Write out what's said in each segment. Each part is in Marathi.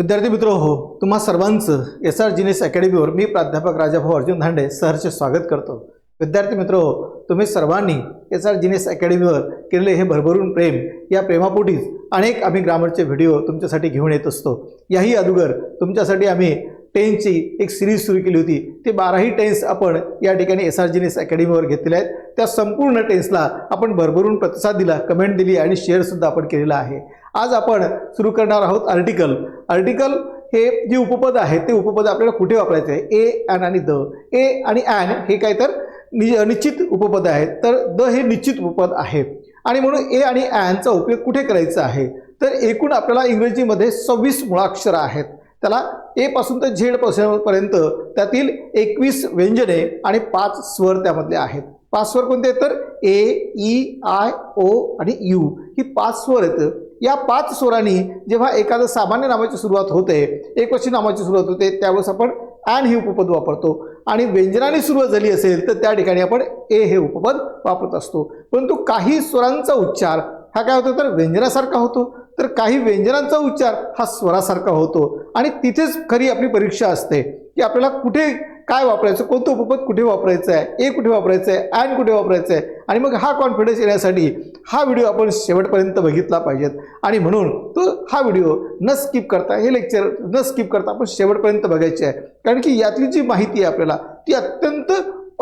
विद्यार्थी मित्र हो, तुम्हा सर्वांचं SR जीनियस अकॅडमीवर मी प्राध्यापक राजाभाऊ अर्जुन धांडे सहर्ष स्वागत करतो। विद्यार्थी मित्र हो, तुम्ही सर्वांनी SR जीनियस अकॅडमीवर केलेले हे भरभरून प्रेम, या प्रेमापोटीच अनेक आम्ही ग्रामरचे व्हिडिओ तुमच्यासाठी घेऊन येत असतो। याही अगोदर तुमच्यासाठी आम्ही टेन्सची एक सिरीज सुरू केली होती। ते 12ही टेन्स आपण या ठिकाणी SR जीनियस अकॅडमीवर घेतलेले आहेत। त्या संपूर्ण टेन्सला आपण भरभरून प्रतिसाद दिला, कमेंट दिली आणि शेअर सुद्धा आपण केलेला आहे। आज आपण सुरू करणार आहोत आर्टिकल। आर्टिकल हे जे उपपद आहे ते उपपद आपल्याला कुठे वापरायचे आहे? ए, ॲन आणि द। ए आणि ॲन हे काय तर निश्चित उपपद आहेत, तर द हे निश्चित उपपद आहे आणि म्हणून ए आणि ॲनचा उपयोग कुठे करायचा आहे? तर एकूण आपल्याला इंग्रजीमध्ये 26 मुळाक्षर आहेत। त्याला ए पासून तर झेड पर्यंत त्यातील 21 व्यंजने आणि 5 स्वर त्यामध्ये आहेत। 5 स्वर कोणते आहेत? तर ए, ई, आय, ओ आणि यू ही 5 स्वर आहेत। या 5 स्वरांनी जेव्हा एखादं सामान्य नामाची सुरुवात होते, एकवचनी नामाची सुरुवात होते, त्यावेळेस आपण ॲन हे उपपद वापरतो आणि व्यंजनाने सुरुवात झाली असेल तर त्या ठिकाणी आपण ए हे उपपद वापरत असतो। परंतु काही स्वरांचा उच्चार हा काय होतो? तर व्यंजनासारखा होतो, तर काही व्यंजनांचा उच्चार हा स्वरासारखा होतो आणि तिथेच खरी आपली परीक्षा असते की आपल्याला कुठे काय वापरायचं, कोणतं उपपद कुठे वापरायचं आहे, ए कुठे वापरायचं आहे, ॲन कुठे वापरायचं आहे। आणि मग हा कॉन्फिडन्स येण्यासाठी हा व्हिडिओ आपण शेवटपर्यंत बघितला पाहिजेत आणि म्हणून तो हा व्हिडिओ न स्किप करता, हे लेक्चर न स्किप करता आपण शेवटपर्यंत बघायचे आहे। कारण की यातली जी माहिती आहे आपल्याला ती अत्यंत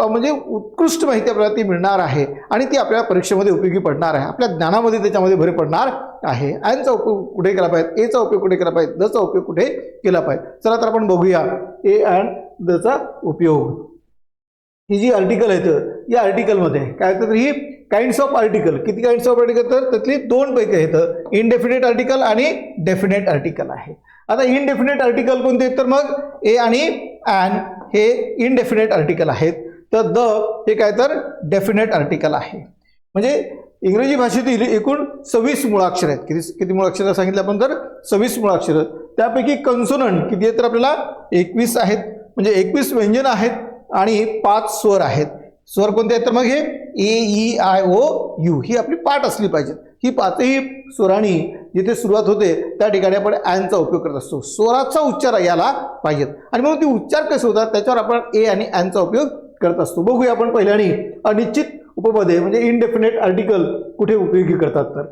म्हणजे उत्कृष्ट माहिती आपल्याला ती मिळणार आहे आणि ती आपल्या परीक्षेमध्ये उपयोगी पडणार आहे, आपल्या ज्ञानामध्ये त्याच्यामध्ये भर पडणार आहे। ॲनचा उपयोग कुठे केला पाहिजे, एचा उपयोग कुठे केला पाहिजे, दचा उपयोग कुठे केला पाहिजे। चला तर आपण बघूया ए अँड दचा उपयोग। ही जी आर्टिकल आहेत या आर्टिकलमध्ये काय होतं? तर ही काइंड्स ऑफ आर्टिकल, किती काइंड्स ऑफ आर्टिकल? तर त्यातली 2 पैकी आहेत, इनडेफिनेट आर्टिकल आणि डेफिनेट आर्टिकल आहे। आता इनडेफिनेट आर्टिकल कोणते आहेत? तर मग ए आणि ॲन हे इनडेफिनेट आर्टिकल आहेत, तर द हे काय तर डेफिनेट आर्टिकल आहे। म्हणजे इंग्रजी भाषेतील एकूण 26 मुळाक्षर आहेत। किती मुळाक्षर सांगितलं आपण? तर 26 मुळाक्षर। त्यापैकी कन्सोनंट किती आहेत? तर आपल्याला 21 आहेत, म्हणजे 21 व्यंजन आहेत आणि 5 स्वर आहेत। स्वर कोणते आहेत? तर मग हे ए, ई, आय, ओ, यू ही आपली पाठ असली पाहिजे। ही 5ही स्वरांनी जिथे सुरुवात होते त्या ठिकाणी आपण ॲनचा उपयोग करत असतो। स्वराचा उच्चार याला पाहिजेत आणि म्हणून ती उच्चार कसे होतात त्याच्यावर आपण ए आणि ॲनचा उपयोग करत असतो। बघूया आपण पहिल्याने अनिश्चित उपपदे म्हणजे इनडेफिनेट आर्टिकल कुठे उपयोगी करतात। तर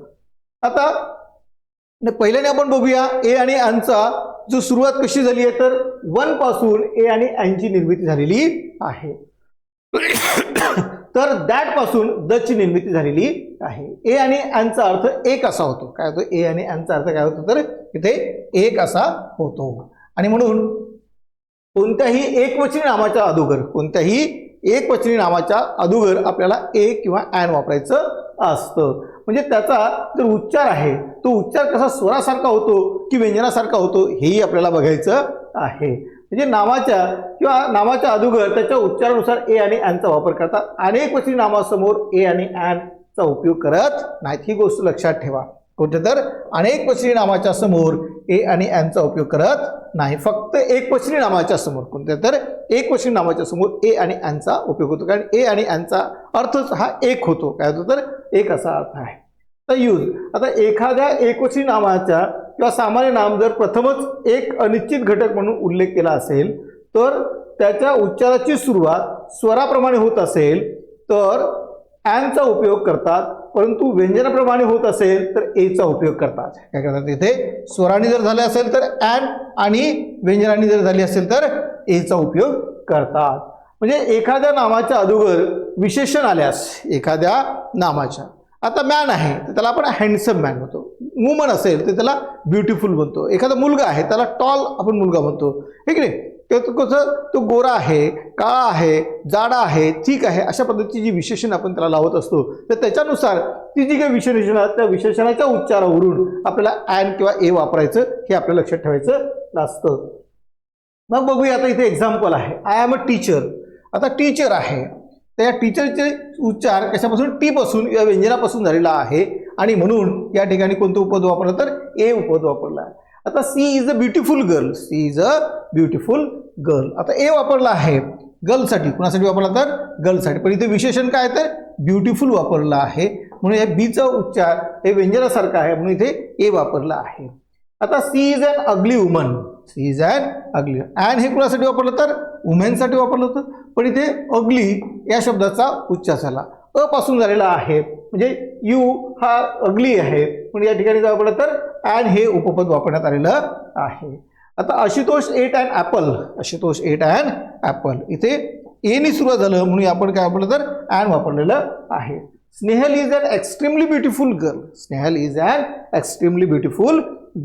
आता पहिल्याने आपण बघूया ए आणि ॲनचा जो सुरुवात कशी झाली आहे, तर 1 पासून ए आणि ॲनची निर्मिती झालेली आहे, तर दॅट पासून दची निर्मिती झालेली आहे। ए आणि ॲनचा अर्थ एक असा होतो। काय होतो? ए आणि ॲनचा अर्थ काय होतो? तर इथे एक असा होतो आणि म्हणून कोणत्याही एकवचनी नामाच्या अगोदर, कोणत्याही एकवचनी नामाच्या अगोदर आपल्याला ए किंवा ॲन वापरायचं असतं। म्हणजे त्याचा जो उच्चार आहे तो उच्चार कसा स्वरासारखा होतो की व्यंजनासारखा होतो हेही आपल्याला बघायचं आहे। म्हणजे नामाच्या अगोदर त्याच्या उच्चारानुसार ए आणि ॲनचा वापर करतात। अनेक वचनी नामासमोर ए आणि ॲनचा उपयोग करत नाहीत, ही गोष्ट लक्षात ठेवा। कोणते? तर अनेक वचनी नामाच्या समोर ए आणि ॲनचा उपयोग करत नाही, फक्त एकवचनी नामाच्या समोर। कोणते? तर एकवचनी नामाच्या समोर ए आणि ॲनचा उपयोग होतो, कारण ए आणि ॲनचा अर्थच हा एक होतो। काय होतो? तर एक असा अर्थ आहे। तर यूज, आता एखाद्या एकवचनी नामाच्या किंवा सामान्य नाम जर प्रथमच एक अनिश्चित घटक म्हणून उल्लेख केला असेल तर त्याच्या उच्चाराची सुरुवात स्वराप्रमाणे होत असेल तर ॲनचा उपयोग करतात, परंतु व्यंजनाप्रमाणे होत असेल तर एचा उपयोग करतात। काय करतात? इथे स्वराने जर झाले असेल तर ॲन आणि व्यंजनाने जर झाली असेल तर एचा उपयोग करतात। म्हणजे एखाद्या नामाच्या अगोदर विशेषण आल्यास, एखाद्या नामाच्या, आता मॅन आहे तर त्याला आपण हँडसम मॅन म्हणतो, वुमन असेल तर त्याला ब्युटिफुल म्हणतो, एखादा मुलगा आहे त्याला टॉल आपण मुलगा म्हणतो, हे की नाही? कसं तो गोरा आहे, काळा आहे, जाडा आहे, ठीक आहे, अशा पद्धतीची जी विशेषण आपण त्याला लावत असतो तर त्याच्यानुसार ती जी काही विशेषण त्या विशेषणाच्या उच्चारावरून आपल्याला ॲन किंवा ए वापरायचं हे आपल्याला लक्षात ठेवायचं असतं। मग बघूया, आता इथे एक्झाम्पल आहे, आय एम अ टीचर। आता टीचर आहे तर या टीचरचे उच्चार कशापासून? टी पासून या व्यंजनापासून झालेला आहे आणि म्हणून या ठिकाणी कोणतं उपपद वापरलं? तर ए उपपद वापरलं आहे। आता she is a beautiful girl, she is a beautiful girl. आता ए वापरला आहे गर्लसाठी, कुणासाठी वापरला? तर गर्लसाठी, पण इथे विशेषण काय तर ब्युटिफुल वापरलं आहे म्हणून या बीचा उच्चार हे व्यंजनासारखा आहे म्हणून इथे ए वापरला आहे। आता she is an ugly woman, she is an ugly, an हे कुणासाठी वापरलं तर वुमेनसाठी वापरलं होतं, पण इथे अगली या शब्दाचा उच्चार झाला, अ पासून झालेला आहे, म्हणजे यू हा अगली आहे, पण या ठिकाणी काय वापरलं तर अँड हे उपपद वापरण्यात आलेलं आहे. आता Ashutosh ate an apple, Ashutosh ate an apple, इथे एनी सुरुवात झालं म्हणून आपण काय वापरलं तर अँड वापरलेलं आहे. Snehal is an extremely beautiful girl, Snehal is an extremely beautiful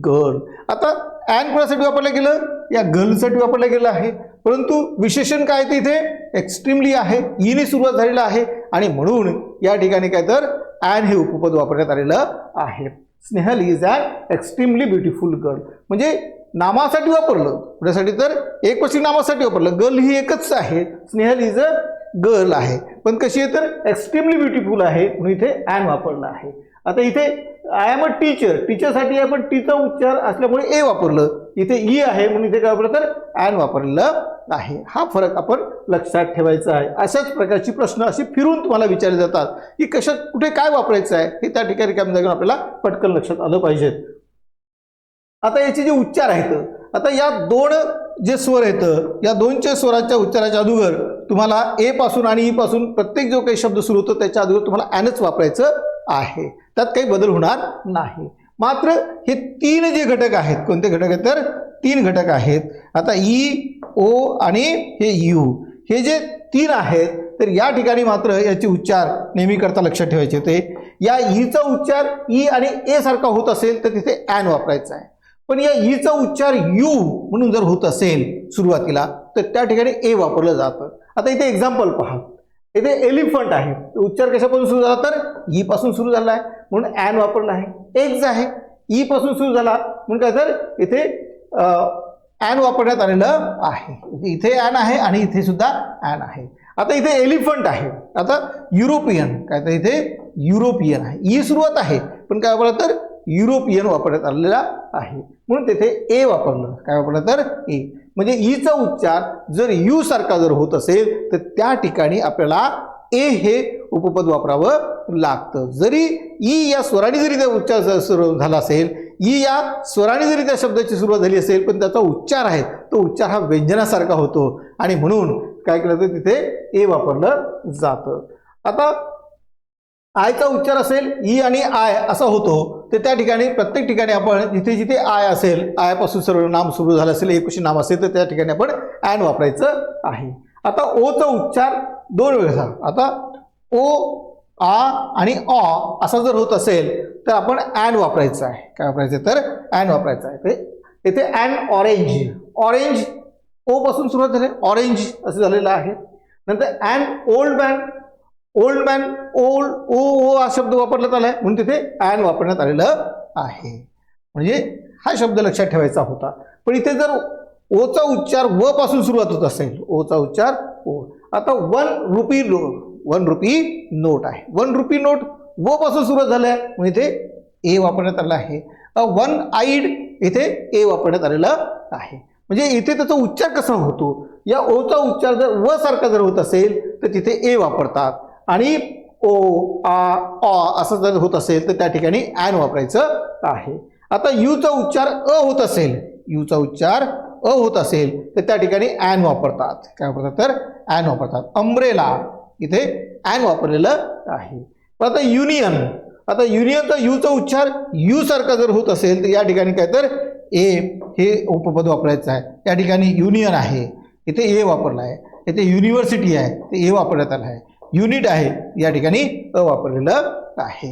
girl. आता अँड कोणासाठी वापरलं गेलं, या गर्लसाठी वापरलं गेलं आहे, परंतु विशेषण काय ते इथे एक्स्ट्रीमली आहे, ईने सुरुवात झालेला आहे आणि म्हणून या ठिकाणी काय तर अँड हे उपपद वापरण्यात आलेलं आहे. Snehal is an extremely beautiful girl, म्हणजे नामासाठी वापरलं, पुढ्यासाठी तर एक पक्षी नामासाठी वापरलं, गर्ल ही एकच आहे, स्नेहल इज अ गर्ल आहे, पण कशी आहे तर एक्स्ट्रीमली ब्युटिफुल आहे म्हणून इथे अँड वापरलं आहे. आता इथे आय एम अ टीचर, टीचरसाठी आपण टीचा उच्चार असल्यामुळे ए वापरलं, इथे ई आहे म्हणून इथे काय वापरलं तर अँड वापरलेलं आहे. हा फरक आपण लक्षात ठेवायचा आहे. अशाच प्रकारची प्रश्न अशी फिरून तुम्हाला विचारले जातात की कशात कुठे काय वापरायचं आहे हे त्या ठिकाणी रिकाम्या जागेवर आपल्याला पटकन लक्षात आलं पाहिजे. आता याचे जे उच्चार आहेत, आता या दोन जे स्वर आहेत, या दोनच्या स्वराच्या उच्चाराच्या अगोदर तुम्हाला ए पासून आणि ई पासून प्रत्येक जो काही शब्द सुरू होतो त्याच्या अगोदर तुम्हाला अँडच वापरायचं आहे, त्यात काही बदल होणार नाही. मात्र हे तीन जे घटक आहेत, कोणते घटक आहेत तर तीन घटक आहेत. आता ई, ओ आणि हे यू, हे जे तीन आहेत तर या ठिकाणी मात्र याचे उच्चार नेहमी करता लक्षात ठेवायचे होते. या ईचा उच्चार ई आणि ए सारखा होत असेल तर तिथे अँड वापरायचा आहे, पण या ईचा उच्चार यू म्हणून जर होत असेल सुरुवातीला तर त्या ठिकाणी ए वापरलं जातं. आता इथे एक्झाम्पल पहा, इथे एलिफंट आहे, उच्चार कशापासून सुरू झाला तर ई पासून सुरू झाला आहे म्हणून अँड वापरला आहे. एग्ज आहे, ई पासून सुरू झाला म्हणून काय तर इथे अँड वापरण्यात आलेलं आहे. इथे अँड आहे आणि इथे सुद्धा अँड आहे. आता इथे एलिफंट आहे, आता युरोपियन, काय तर इथे युरोपियन आहे, ई सुरुवात आहे पण काय वापरलं तर युरोपियन वापरण्यात आलेला आहे म्हणून तिथे ए वापरलं, काय वापरलं तर ए. म्हणजे ईचा उच्चार जर यू सारखा जर होत असेल तर त्या ठिकाणी आपल्याला ए हे उपपद वापरावं लागतं. जरी ई या स्वराने जरी त्या उच्चार सुरू झाला असेल, ई या स्वराने जरी त्या शब्दाची सुरुवात झाली असेल, पण त्याचा उच्चार आहे तो उच्चार हा व्यंजनासारखा होतो आणि म्हणून काय केलं तर तिथे ए वापरलं जातं. आता आयचा उच्चार असेल ई आणि आय असा होतो तर त्या ठिकाणी प्रत्येक ठिकाणी आपण जिथे जिथे आय असेल, आयपासून सर्व नाम सुरू झालं असेल, एकवचन नाम असेल तर त्या ठिकाणी आपण अँड वापरायचं आहे. आता ओचा उच्चार दोन वेळा, आता ओ, आ आणि अ असा जर होत असेल तर आपण अँड वापरायचं आहे, काय वापरायचं तर अँड वापरायचं आहे. इथे अँड ऑरेंज, ऑरेंज ओ पासून सुरुवात झाली, ऑरेंज असं झालेलं आहे. नंतर and old man, old man, old, ओ ओ हा शब्द वापरण्यात आला आहे म्हणून तिथे अँड वापरण्यात आलेलं आहे. म्हणजे हा शब्द लक्षात ठेवायचा होता. पण इथे जर ओचा उच्चार व पासून सुरुवात होत असेल, ओचा उच्चार ओ. आता 1 रुपी नोट, 1 रुपी नोट आहे, 1 रुपी नोट व पासून सुरुवात झाली आहे म्हणून इथे ए वापरण्यात आला आहे. 1 आईड इथे ए वापरण्यात आलेलं आहे. म्हणजे इथे त्याचा उच्चार कसा होतो, या ओचा उच्चार जर व सारखा जर होत असेल तर तिथे ए वापरतात आणि ओ, आ, अ असं जर होत असेल तर त्या ठिकाणी अँड वापरायचं आहे. आता यूचा उच्चार अ होत असेल, यूचा उच्चार अ होत असेल तर त्या ठिकाणी अँड वापरतात, काय वापरतात तर अँड वापरतात. अम्ब्रेला इथे अँड वापरलेलं आहे. पण आता युनियन, आता युनियनचा यूचा उच्चार यू सारखा जर होत असेल तर या ठिकाणी काय तर ए हे उपपद वापरायचं आहे. या ठिकाणी युनियन आहे, इथे ए वापरला आहे. इथे युनिव्हर्सिटी आहे ते ए वापरण्यात आलं आहे. युनिट आहे या ठिकाणी अ वापरलेलं आहे.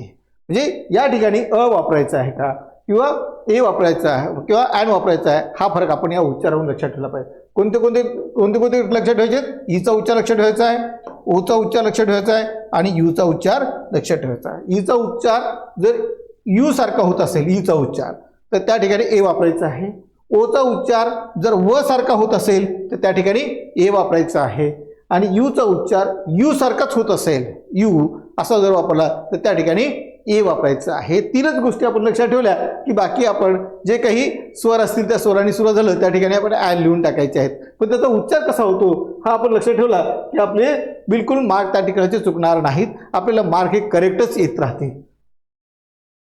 म्हणजे या ठिकाणी अ वापरायचं आहे का किंवा ए वापरायचं आहे किंवा अँड वापरायचा आहे, हा फरक आपण या उच्चारावरून लक्षात ठेवला पाहिजे. कोणते कोणते कोणते कोणते लक्षात ठेवायचे, ईचा उच्चार लक्षात ठेवायचा आहे, ओचा उच्चार लक्षात ठेवायचा आहे आणि यूचा उच्चार लक्षात ठेवायचा आहे. ईचा उच्चार जर यू सारखा होत असेल, ईचा उच्चार तर त्या ठिकाणी ए वापरायचा आहे. ओचा उच्चार जर व सारखा होत असेल तर त्या ठिकाणी ए वापरायचा आहे आणि यूचा उच्चार यू सारखाच होत असेल, यू असा जर वापरला तर त्या ठिकाणी ए वापरायचं आहे. तीनच गोष्टी आपण लक्षात ठेवल्या की बाकी आपण जे काही स्वर असतील त्या स्वरांनी सुरू झालं त्या ठिकाणी आपण अँड लिहून टाकायचे आहेत. पण त्याचा उच्चार कसा होतो हा आपण लक्षात ठेवला की आपले बिलकुल मार्क त्या ठिकाणचे चुकणार नाहीत, आपल्याला मार्क हे करेक्टच येत राहतील.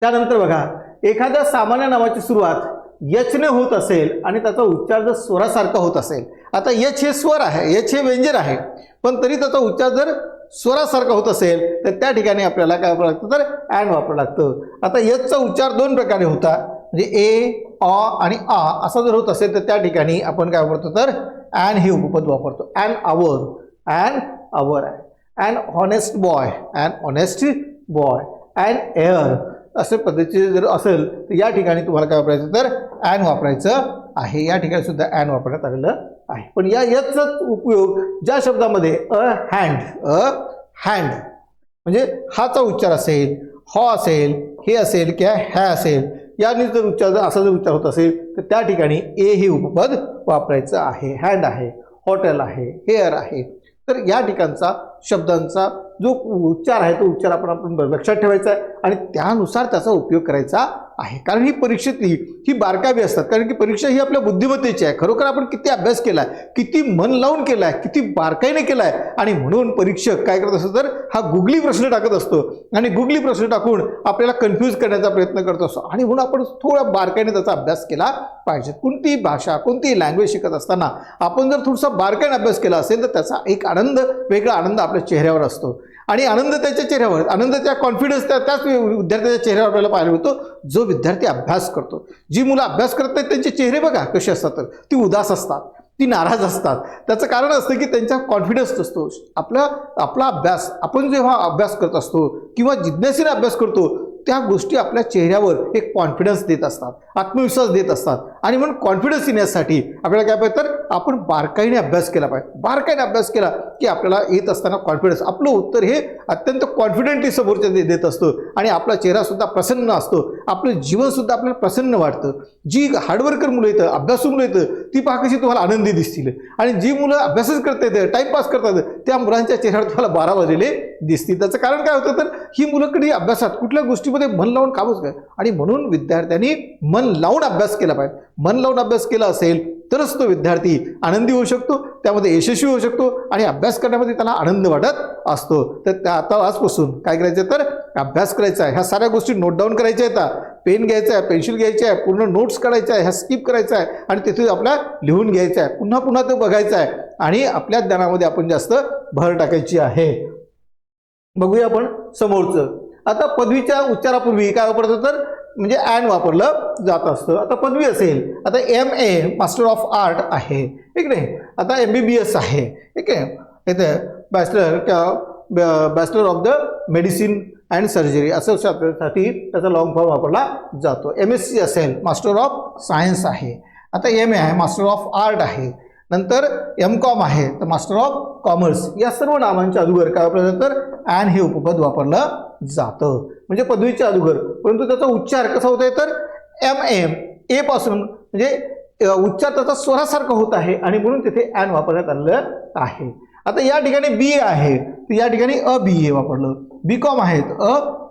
त्यानंतर बघा, एखाद्या सामान्य नावाची सुरुवात यचने होत असेल आणि त्याचा उच्चार जर स्वरासारखा होत असेल, आता यच हे स्वर आहे, यच हे व्यंजन आहे, पण तरी त्याचा उच्चार जर स्वरासारखा होत असेल तर त्या ठिकाणी आपल्याला काय वापरावं लागतं, तर ॲन वापरावं लागतं. आता यचचा उच्चार दोन प्रकारे होता, म्हणजे ए, अ आणि आ असा जर होत असेल तर त्या ठिकाणी आपण काय वापरतो, तर ॲन हे उपपद वापरतो. ॲन आवर, ॲन आवर आहे. An honest boy, an honest boy, an air अशा पद्धतीचे जर असेल तर या ठिकाणी तुम्हाला काय वापरायचं, तर ॲन वापरायचं आहे. या ठिकाणी सुद्धा ॲन वापरण्यात आलेलं आहे. पण या यचचाच उपयोग ज्या शब्दामध्ये अ हँड म्हणजे हाचा उच्चार असेल, ह असेल, हे असेल किंवा ह्या असेल, याने जर उच्चार असा जर उच्चार होत असेल तर त्या ठिकाणी ए हे उपपद वापरायचं आहे. हँड आहे, हॉटेल आहे, हेअर आहे. तर या ठिकाणचा शब्दांचा जो उच्चार आहे तो उच्चार आपण लक्षात ठेवायचा आहे आणि त्यानुसार त्याचा उपयोग करायचा आहे. कारण ही परीक्षेतली ही बारकावी असतात, कारण की परीक्षा ही आपल्या बुद्धिमत्तेची आहे. खरोखर आपण किती अभ्यास केला आहे, किती मन लावून केला आहे, किती बारकाईने केला आहे, आणि म्हणून परीक्षक काय करत असतो, तर हा गुगली प्रश्न टाकत असतो आणि गुगली प्रश्न टाकून आपल्याला कन्फ्यूज करण्याचा प्रयत्न करत असतो. आणि म्हणून आपण थोडा बारकाईने त्याचा अभ्यास केला पाहिजे. कोणतीही भाषा, कोणतीही लँग्वेज शिकत असताना आपण जर थोडासा बारकाईने अभ्यास केला असेल तर त्याचा एक आनंद, वेगळा आनंद आपल्या चेहऱ्यावर असतो. आणि आनंद त्याच्या चेहऱ्यावर, आनंदाच्या कॉन्फिडन्स त्याच विद्यार्थ्याच्या चेहऱ्यावर आपल्याला पाहायला मिळतो जो विद्यार्थी अभ्यास करतो. जी मुलं अभ्यास करत नाहीत त्यांचे चेहरे बघा कसे असतात, तर ती उदास असतात, ती नाराज असतात. त्याचं कारण असतं की त्यांचा कॉन्फिडन्स नसतो. आपला अभ्यास आपण जेव्हा अभ्यास करत असतो किंवा जिज्ञासेने अभ्यास करतो त्या गोष्टी आपल्या चेहऱ्यावर एक कॉन्फिडन्स देत असतात, आत्मविश्वास देत असतात. आणि म्हणून कॉन्फिडन्स येण्यासाठी आपल्याला काय पाहिजे, तर आपण बारकाईने अभ्यास केला पाहिजे. बारकाईने अभ्यास केला की आपल्याला येत असताना कॉन्फिडन्स, आपलं उत्तर हे अत्यंत कॉन्फिडेंटली समोरच्या देत असतो आणि आपला चेहरासुद्धा प्रसन्न असतो, आपलं जीवनसुद्धा आपल्याला प्रसन्न वाटतं. जी हार्डवर्कर मुलं येतं, अभ्यासू मुलं येतं, ती पहा कशी तुम्हाला आनंदी दिसतील. आणि जी मुलं अभ्यासच करतात, टाईमपास करतात, त्या मुलांच्या चेहऱ्यावर तुम्हाला 12 वाजलेले दिसतील. त्याचं कारण काय होतं, तर ही मुलं कधी अभ्यासात कुठल्या गोष्टीमध्ये मन लावून कामच काय. आणि म्हणून विद्यार्थ्यांनी मन लावून अभ्यास केला पाहिजे. मन लावून अभ्यास केला असेल तरच तो विद्यार्थी आनंदी होऊ शकतो, त्यामध्ये यशस्वी होऊ शकतो आणि अभ्यास करण्यामध्ये त्याला आनंद वाटत असतो. तर आता आजपासून काय करायचं, तर अभ्यास करायचा आहे. ह्या साऱ्या गोष्टी नोट डाऊन करायच्या आहेत. पेन घ्यायचा आहे, पेन्सिल घ्यायची आहे, पूर्ण नोट्स काढायच्या आहे, ह्या स्किप करायचा आहे आणि तिथे आपला लिहून घ्यायचं आहे. पुन्हा पुन्हा ते बघायचं आहे आणि आपल्या ज्ञानामध्ये आपण जास्त भर टाकायची आहे. बघूया आपण समोरचं. आता पदवीच्या उच्चारापूर्वी काय वापरतं, तर म्हणजे ॲन वापरलं जात असतं. आता पदवी असेल, आता MA मास्टर ऑफ आर्ट आहे, ठीक नाही. आता MBBS आहे, ठीक आहे. इथे bachelor of the medicine and surgery असं साठी त्याचा लॉंग फॉर्म वापरला जातो. MSc असेल, मास्टर ऑफ सायन्स आहे. आता MA आहे, मास्टर ऑफ आर्ट आहे. नंतर MCOM आहे, तर मास्टर ऑफ कॉमर्स. या सर्व नावांच्या अगोदर काय वापरलं जातं, तर ॲन हे उपपद वापरलं जातं, म्हणजे पदवीच्या अगोदर. परंतु त्याचा उच्चार कसा होत आहे, तर MA ए पासून म्हणजे उच्चार त्याचा स्वरासारखा होत आहे आणि म्हणून तिथे ॲन वापरण्यात आलेलं आहे. आता या ठिकाणी BA आहे, तर या ठिकाणी BA वापरलं. BCOM आहे,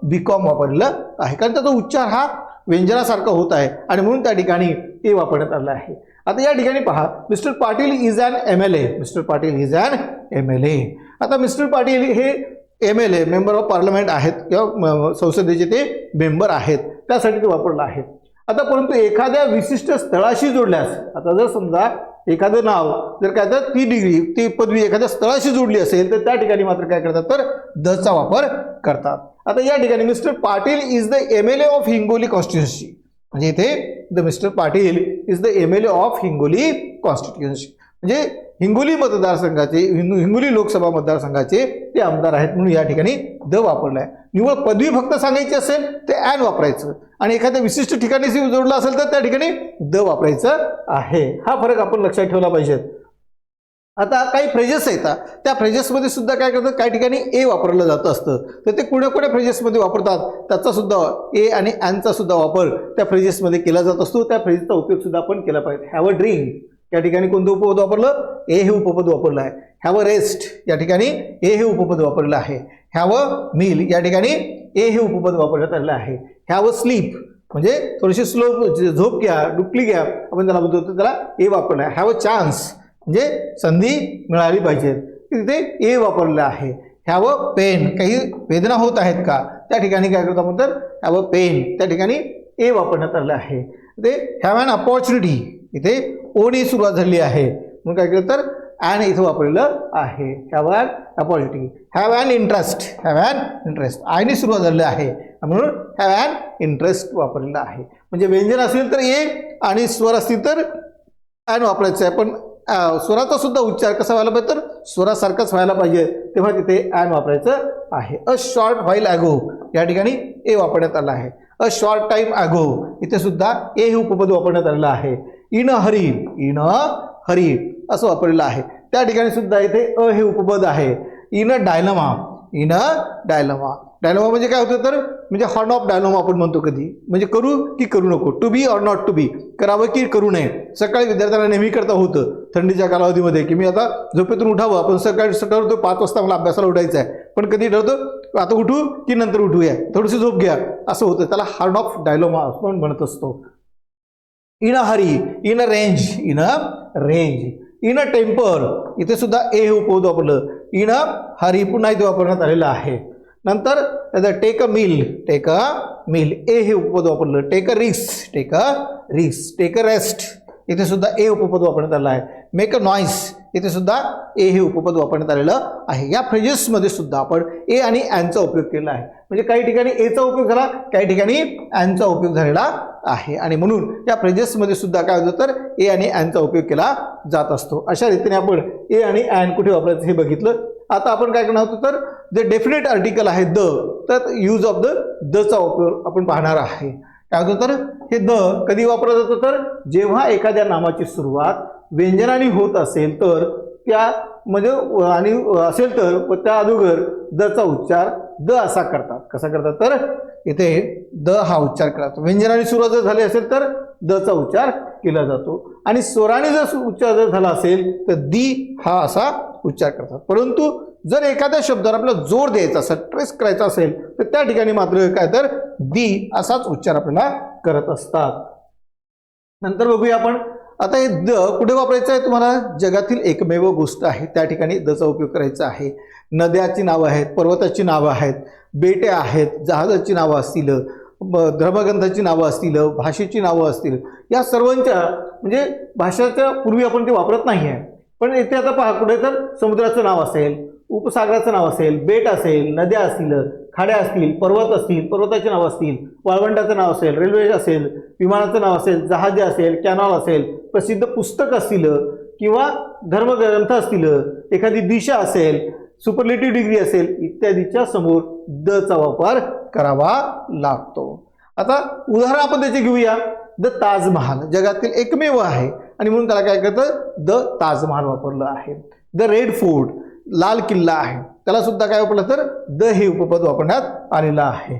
BCOM वापरलेलं आहे, कारण त्याचा उच्चार हा व्यंजनासारखा होत आहे आणि म्हणून त्या ठिकाणी ए वापरण्यात आलं आहे. आता या ठिकाणी पहा, mister Patil is an MLA. Mister Patil is an MLA. आता मिस्टर पाटील हे MLA मेंबर ऑफ पार्लमेंट आहेत किंवा संसदेचे ते मेंबर आहेत, त्यासाठी ते वापरलं आहे. आता परंतु एखाद्या विशिष्ट स्थळाशी जोडल्यास, आता जर समजा एखादं नाव जर काय तर ती डिग्री, ती पदवी एखाद्या स्थळाशी जोडली असेल तर त्या ठिकाणी मात्र काय करतात, तर दचा वापर करतात. आता या ठिकाणी mister Patil is the MLA of Hingoli constituency, म्हणजे इथे the mister Patil is the MLA of Hingoli constituency, म्हणजे हिंगोली मतदारसंघाचे, हिंगोली लोकसभा मतदारसंघाचे ते आमदार आहेत, म्हणून या ठिकाणी द वापरला आहे. निव्वळ पदवी फक्त सांगायची असेल ते ॲन वापरायचं आणि एखाद्या विशिष्ट ठिकाणी जोडलं असेल तर त्या ठिकाणी द वापरायचं आहे. हा फरक आपण लक्षात ठेवला पाहिजे. आता काही फ्रेजेस आहेत, त्या फ्रेजेसमध्ये सुद्धा काय करतात, काही ठिकाणी ए वापरलं जातं असतं, तर ते कोण्या फ्रेजेसमध्ये वापरतात त्याचा सुद्धा ए आणि ॲनचा सुद्धा वापर त्या फ्रेजेसमध्ये केला जात असतो. त्या फ्रेजेसचा उपयोग सुद्धा आपण केला पाहिजे. हॅव अ ड्रिंक या ठिकाणी कोणतं उपपद वापरलं, ए हे उपपद वापरलं आहे. हॅव अ रेस्ट या ठिकाणी ए हे उपपद वापरलं आहे. हॅव अ मील या ठिकाणी ए हे उपपद वापरण्यात आलेलं आहे. हॅव अ स्लीप म्हणजे थोडीशी स्लो झोप घ्या, डुपली घ्या आपण त्याला बोलतो, त्याला ए वापरलं आहे. हॅव अ चान्स म्हणजे संधी मिळाली पाहिजे, तिथे ए वापरलेलं आहे. हॅव अ पेन काही वेदना होत आहेत का, त्या ठिकाणी काय करतो आपण, तर हॅव अ पेन त्या ठिकाणी ए वापरण्यात आलेलं आहे. इथे हॅव ॲन अपॉर्च्युनिटी, इथे ओनी सुरुवात झाली आहे म्हणून काय केलं तर ॲन इथं वापरलेलं आहे. Have an opportunity, have an interest, have an interest आयने सुरुवात झालेली आहे म्हणून हॅव ॲन इंटरेस्ट वापरलेलं आहे. म्हणजे व्यंजन असेल तर ए आणि स्वर असतील तर ॲन वापरायचं आहे. पण स्वराचा सुद्धा उच्चार कसा व्हायला पाहिजे तर स्वरासारखाच व्हायला पाहिजे, तेव्हा तिथे ॲन वापरायचं आहे. अ शॉर्ट व्हाईल ॲगो या ठिकाणी ए वापरण्यात आला आहे. अ शॉर्ट टाइम ॲगो इथे सुद्धा ए हे उपपद वापरण्यात आलेलं आहे. In a hurry, in a Hari असं वापरलेलं आहे. त्या ठिकाणी सुद्धा इथे अ हे उपपद आहे. In a dilemma, in a dilemma, dilemma म्हणजे काय होतं तर म्हणजे हॉर्न ऑफ डायलमा आपण म्हणतो कधी, म्हणजे करू की करू नको, to be or not to be, करावं की करू नये. सकाळी विद्यार्थ्यांना नेहमी करता होतं थंडीच्या कालावधीमध्ये की मी आता झोपेतून उठावं, आपण सकाळी ठरवतो 5 वाजता मला अभ्यासाला उठायचं आहे, पण कधी ठरवतो आता उठू की नंतर उठूया, थोडीशी झोप घ्या, असं होतं. त्याला हॉर्न ऑफ डायलमा आपण म्हणत असतो. In a hurry, in a range, in a range, in अ टेम्पर इथे सुद्धा ए हे उपपद वापरलं. इन अ हरी पुन्हा इथे वापरण्यात आलेलं आहे. नंतर take a meal, take a meal a हे उपपद वापरलं. Take a risk, take a risk, take a rest इथे सुद्धा ए उपपद वापरण्यात आलं आहे. मेक अ नॉईस इथे सुद्धा ए हे उपपद वापरण्यात आलेलं आहे. या फ्रेजेसमध्ये सुद्धा आपण ए आणि ॲनचा उपयोग केला आहे. म्हणजे काही ठिकाणी एचा उपयोग झाला, काही ठिकाणी ॲनचा उपयोग झालेला आहे. आणि म्हणून या फ्रेजेसमध्ये सुद्धा काय होतं तर ए आणि ॲनचा उपयोग केला जात असतो. अशा रीतीने आपण ए आणि ॲन कुठे वापरायचं हे बघितलं. आता आपण काय करणार आहोत तर जे डेफिनेट आर्टिकल आहे द, तर यूज ऑफ दचा उपयोग आपण पाहणार आहे. काय होतं तर हे द कधी वापरलं जातं तर जेव्हा एखाद्या नामाची सुरुवात व्यंजनाने होत असेल तर त्या म्हणजे आणि असेल तर त्या अगोदर दचा उच्चार द असा करतात. कसा करतात तर इथे द हा उच्चार केला जातो. व्यंजनाने सुरुवात जर झाली असेल तर दचा उच्चार केला जातो आणि स्वराने जर उच्चार जर झाला असेल तर दी हा असा उच्चार करतात. परंतु जर एखाद्या शब्दावर आपल्याला जोर द्यायचा असेल, ट्रेस करायचा असेल तर त्या ठिकाणी मात्र काय तर दी असाच उच्चार आपल्याला करत असतात. नंतर बघूया आपण आता हे द कुठे वापरायचं आहे. तुम्हाला जगातील एकमेव गोष्ट आहे त्या ठिकाणी दचा उपयोग करायचा आहे. नद्याची नावं आहेत, पर्वताची नावं आहेत, बेटे आहेत, जहाजाची नावं असतील, धर्मग्रंथाची नावं असतील, भाषेची नावं असतील, या सर्वांच्या म्हणजे भाषेच्या पूर्वी आपण ते वापरत नाही आहे. पण इथे आता पहा कुठे तर समुद्राचं नाव असेल, उपसागराचं नाव असेल, बेट असेल, नद्या असतील, खाड्या असतील, पर्वत असतील, पर्वताचे नाव असतील, वाळवंटाचं नाव असेल, रेल्वे असेल, विमानाचं नाव असेल, जहाजे असेल, कॅनॉल असेल, प्रसिद्ध पुस्तक असतील किंवा धर्मग्रंथ असतील, एखादी दिशा असेल, सुपरलेटिव्ह डिग्री असेल इत्यादीच्या समोर दचा वापर करावा लागतो. आता उदाहरण आपण त्याचे घेऊया. द ताजमहाल जगातील एकमेव आहे आणि म्हणून त्याला काय करतं द ताजमहाल वापरलं आहे. द रेड फोर्ट लाल किल्ला आहे, त्याला सुद्धा काय वापरलं तर द हे उपपद वापरण्यात आलेलं आहे.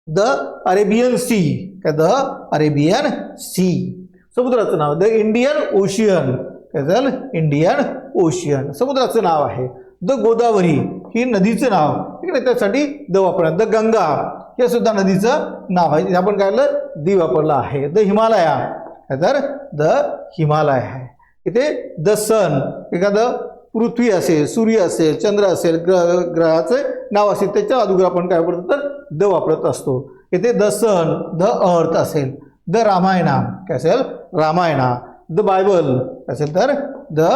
द अरेबियन सी, काय द अरेबियन सी समुद्राचं नाव. द इंडियन ओशियन, काय झालं इंडियन ओशियन समुद्राचं नाव आहे. द गोदावरी ही नदीचं नाव, ठीक आहे, त्यासाठी द वापरण्यात. द गंगा हे सुद्धा नदीचं नाव आहे, आपण काय केलं दी वापरलं आहे. द हिमालया, तर द हिमालय आहे. इथे द सन एखादं पृथ्वी असेल, सूर्य असेल, चंद्र असेल, ग्रहाचे नाव असेल त्याच्या अगोदर आपण काय वापरतो तर द वापरत असतो. इथे द सन, द अर्थ असेल. द रामायणा काय असेल रामायणा. द बायबल असेल तर द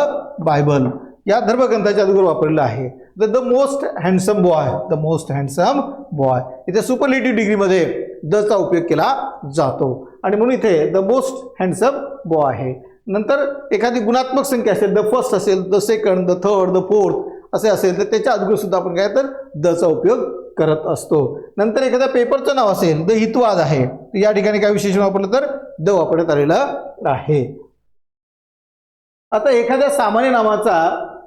बायबल या धर्मग्रंथाच्या अगोदर वापरलेलं आहे. The most handsome boy, the most handsome boy इथे सुपरलेटिव्ह डिग्रीमध्ये दचा उपयोग केला जातो आणि म्हणून इथे द मोस्ट हँडसम बॉय आहे. नंतर एखादी गुणात्मक संख्या असेल, द फर्स्ट असेल, the second, the third, the fourth असे असेल तर त्याच्या अगोदर सुद्धा आपण काय तर दचा उपयोग करत असतो. नंतर एखाद्या पेपरचं नाव असेल, द हितवाद आहे, या ठिकाणी काय विशेषण वापरलं तर द वापरण्यात आलेलं आहे. आता एखाद्या सामान्य नामाचा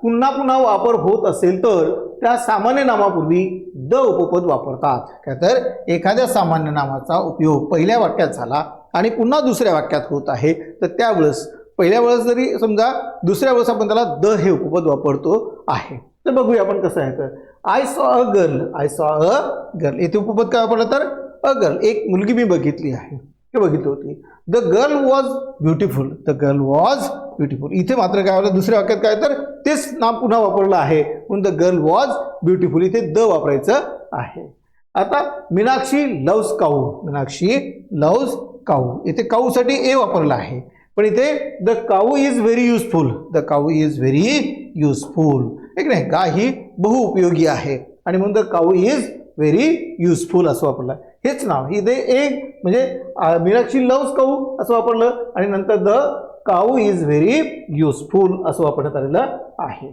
पुन्हा पुन्हा वापर होत असेल तर त्या सामान्य नामापूर्वी द उपपद वापरतात. काय तर एखाद्या सामान्य नामाचा उपयोग पहिल्या वाक्यात झाला आणि पुन्हा दुसऱ्या वाक्यात होत आहे तर त्यावेळेस पहिल्या वेळेस जरी समजा दुसऱ्या वेळेस आपण त्याला द हे उपपद वापरतो आहे. तर बघूया आपण कसं आहे. तर I saw a girl, I saw a girl इथे उपपद काय वापरलं तर अ गर्ल एक मुलगी मी बघितली आहे, हे बघितली होती. The girl was beautiful, the girl was beautiful इथे मात्र काय होतं दुसऱ्या वाक्यात काय तर तेच नाम पुन्हा वापरलं आहे म्हणून द गर्ल वॉज ब्युटिफुल इथे द वापरायचं आहे. आता मीनाक्षी लव्स काऊ, मीनाक्षी लव्स काऊ, इथे काऊसाठी ए वापरला आहे, पण इथे the cow is very useful, the cow is very useful, ठीक नाही, गाय ही बहुउपयोगी आहे आणि म्हणून the cow is very useful असं वापरलं. हेच नाव इथे एक म्हणजे मीनाक्षी लव्स काऊ असं वापरलं आणि नंतर the cow is very useful असं वापरण्यात आलेलं आहे.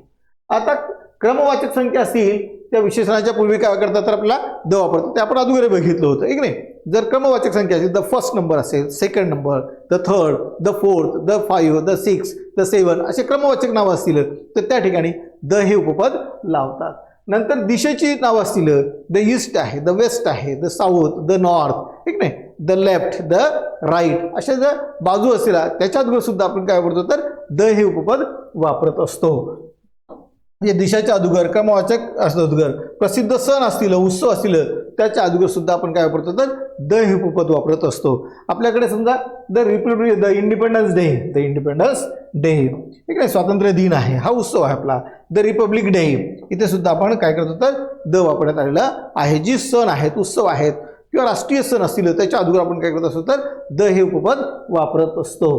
आता क्रमवाचक संख्या असतील त्या विशेषणाच्या पूर्वी काय करतात तर आपल्याला द वापरतात, ते आपण अगोदर बघितलं होतं, एक नाही. जर क्रमवाचक संख्या असेल द फर्स्ट नंबर असेल, second number, the third, the fourth, the 5, the 6, the 7 असे क्रमवाचक नावं असतील तर त्या ठिकाणी द हे उपपद लावतात. नंतर दिशेची नावं असतील, द ईस्ट आहे, द वेस्ट आहे, द साऊथ, द नॉर्थ, ठीक नाही, द लेफ्ट, द राईट अशा जर बाजू असतील त्याच्या अगोदर सुद्धा आपण काय वापरतो तर द हे उपपद वापरत असतो. म्हणजे दिशाच्या अगोदर क्रमवाचक अगोदर प्रसिद्ध सण असतील, उत्सव असतील त्याच्या अगोदर सुद्धा आपण काय वापरतो तर द हे उपपद वापरत असतो. आपल्याकडे समजा the Republic, the independence day, the independence day, ठीक आहे, स्वातंत्र्य दिन आहे, हा उत्सव आहे आपला, द रिपब्लिक डे, इथे सुद्धा आपण काय करतो तर द वापरण्यात आलेला आहे. जी सण आहेत, उत्सव आहेत किंवा राष्ट्रीय सण असतील त्याच्या अगोदर आपण काय करत असतो तर द हे उपपद वापरत असतो.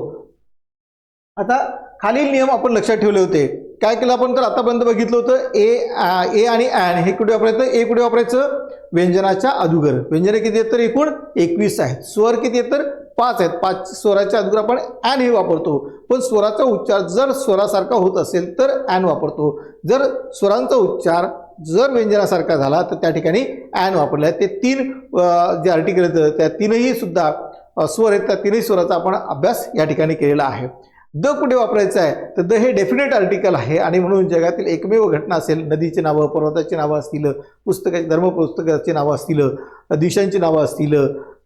आता खालील नियम आपण लक्षात ठेवले होते. काय केलं आपण तर आतापर्यंत बघितलं होतं ए आणि ॲन हे कुठे वापरायचं, ए कुठे वापरायचं व्यंजनाच्या अगोदर. व्यंजने किती आहेत तर एकूण 21 आहेत, स्वर किती आहेत तर 5 आहेत, 5 स्वराच्या अगोदर आपण ॲन हे वापरतो. पण स्वराचा उच्चार जर स्वरासारखा होत असेल तर ॲन वापरतो, जर स्वरांचा उच्चार जर व्यंजनासारखा झाला तर त्या ठिकाणी ॲन वापरला आहे. ते 3 जे आर्टिकल आहेत त्या तीनही सुद्धा स्वर आहेत, त्या तीनही स्वराचा आपण अभ्यास या ठिकाणी केलेला आहे. द कुठे वापरायचं आहे तर द हे डेफिनेट आर्टिकल आहे आणि म्हणून जगातील एकमेव घटना असेल, नदीची नावं, पर्वताची नावं असतील, पुस्तकाची धर्मपुस्तकाची नावं असतील, दिशांची नावं असतील,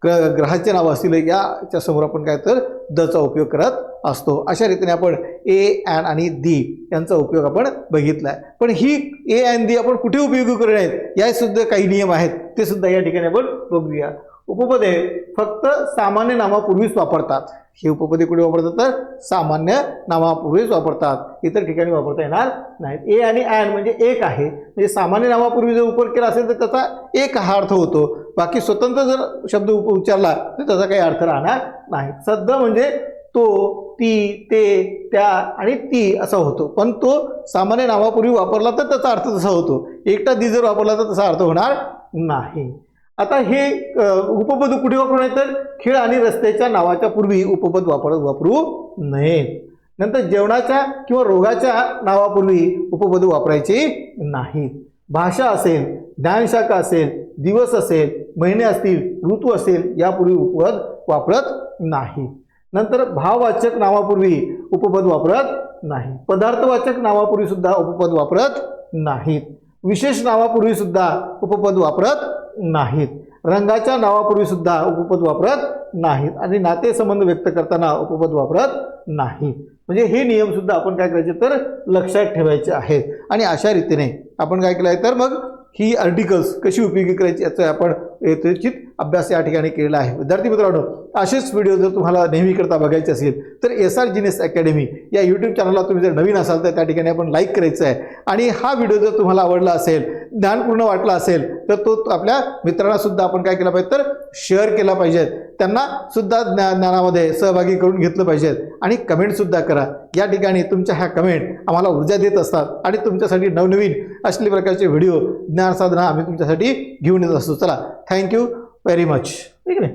ग्रहाची नावं असतील, याच्या समोर आपण काय तर दचा उपयोग करत असतो. अशा रीतीने आपण ए, ॲन आणि दी यांचा उपयोग आपण बघितला आहे. पण ही ए ॲन दी आपण कुठे उपयोगी करू नयेत या सुद्धा काही नियम आहेत, ते सुद्धा या ठिकाणी आपण बघूया. उपपदे फक्त सामान्य नामापूर्वीच वापरतात. हे उपपदे कुठे वापरतात तर सामान्य नामापूर्वीच वापरतात, इतर ठिकाणी वापरता येणार नाहीत. ए आणि ॲन म्हणजे एक आहे, म्हणजे सामान्य नामापूर्वी जर उपयोग केला असेल तर त्याचा एक हा अर्थ होतो, बाकी स्वतंत्र जर शब्द उच्चारला तर त्याचा काही अर्थ राहणार नाही. सद्ध म्हणजे तो, ती, ते, त्या आणि ती असा होतो, पण तो सामान्य नामापूर्वी वापरला तर त्याचा अर्थ तसा होतो. एकटा दी जर वापरला तर तसा अर्थ होणार नाही. आता हे उपपद कुठे वापरू नये तर खेळ आणि रस्त्याच्या नावाच्या पूर्वी उपपद वापरू नयेत. नंतर जेवणाच्या किंवा रोगाच्या नावापूर्वी उपपद वापरायचे नाहीत. भाषा असेल, ज्ञानशाखा असेल, दिवस असेल, महिने असतील, ऋतू असेल यापूर्वी उपपद वापरत नाही. नंतर भाववाचक नावापूर्वी उपपद वापरत नाही. पदार्थवाचक नावापूर्वी सुद्धा उपपद वापरत नाहीत. विशेष नावापूर्वी सुद्धा उपपद वापरत नाहीत. रंगाच्या नावापूर्वी सुद्धा उपपद वापरत नाहीत आणि नातेसंबंध व्यक्त करताना उपपद वापरत नाहीत. म्हणजे हे नियम सुद्धा आपण काय करायचे तर लक्षात ठेवायचे आहेत. आणि अशा रीतीने आपण काय केलं आहे तर मग ही आर्टिकल्स कशी उपयोगी करायची याचा आपण यथोचित अभ्यास या ठिकाणी केलेला आहे. विद्यार्थी मित्रांनो, असेच व्हिडिओ जर तुम्हाला नेहमीकरता बघायचे असेल तर SR जीनियस अकॅडमी या यूट्यूब चॅनलला तुम्ही जर नवीन असाल तर त्या ठिकाणी आपण लाईक करायचं आहे. आणि हा व्हिडिओ जर तुम्हाला आवडला असेल, ज्ञानपूर्ण वाटला असेल तर तो आपल्या मित्रांना सुद्धा आपण काय केला पाहिजे तर शेअर केला पाहिजे, त्यांना सुद्धा ज्ञानामध्ये सहभागी करून घेतलं पाहिजे. आणि कमेंटसुद्धा करा. या ठिकाणी तुमच्या ह्या कमेंट आम्हाला ऊर्जा देत असतात आणि तुमच्यासाठी नवनवीन असले प्रकारचे व्हिडिओ, ज्ञानसाधना आम्ही तुमच्यासाठी घेऊन येत असतो. चला, थँक्यू व्हेरी मच. ठीक आहे.